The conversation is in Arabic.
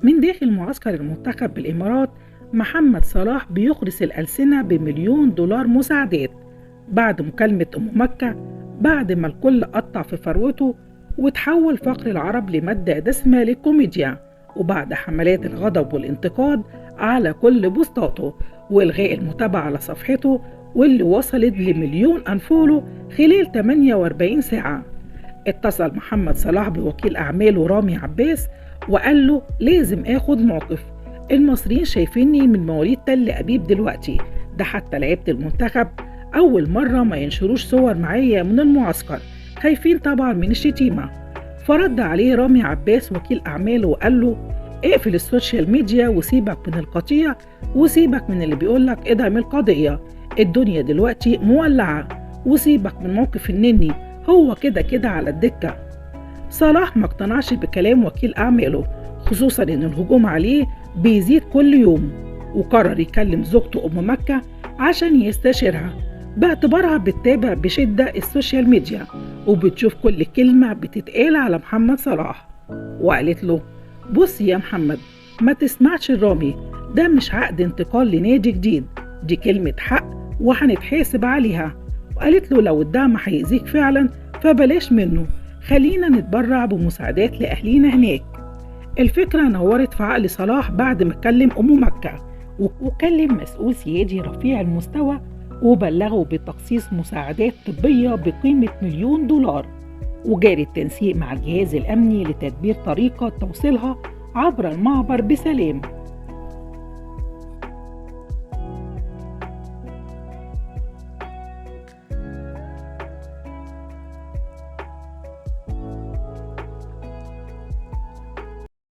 من داخل معسكر المنتخب بالإمارات، محمد صلاح بيخرس الألسنة ب1,000,000 دولار مساعدات بعد مكالمة أم مكة، بعد ما الكل قطع في فروته وتحول فقر العرب لمادة دسمة للكوميديا، وبعد حملات الغضب والانتقاد على كل بوستاته وإلغاء المتابعة على صفحته واللي وصلت ل1,000,000 أنفولو خلال 48 ساعة. اتصل محمد صلاح بوكيل أعماله رامي عباس وقال له لازم آخد موقف، المصريين شايفيني من مواليد تل أبيب دلوقتي، ده حتى لعيبة المنتخب أول مرة ما ينشروش صور معايا من المعسكر، خايفين طبعا من الشتيمة. فرد عليه رامي عباس وكيل أعماله وقال له اقفل السوشيال ميديا وسيبك من القطيع وسيبك من اللي بيقولك ادعم القضية، الدنيا دلوقتي مولعة، وسيبك من موقف النني، هو كده كده على الدكة. صلاح ما اقتنعش بكلام وكيل أعماله، خصوصا إن الهجوم عليه بيزيد كل يوم، وقرر يكلم زوجته أم مكة عشان يستشيرها باعتبارها بتتابع بشدة السوشيال ميديا وبتشوف كل كلمة بتتقال على محمد صلاح. وقالت له بص يا محمد، ما تسمعش الرامي، ده مش عقد انتقال لنادي جديد، دي كلمة حق وهنتحاسب عليها. وقالت له لو الدعم هيأذيك فعلا فبلاش منه، خلينا نتبرع بمساعدات لأهلينا هناك. الفكرة نورت في عقل صلاح بعد ما كلم أم مكة وكلم مسؤول سيادي رفيع المستوى وبلغوا بتخصيص مساعدات طبية بقيمة 1,000,000 دولار، وجاري التنسيق مع الجهاز الأمني لتدبير طريقة توصيلها عبر المعبر بسلام.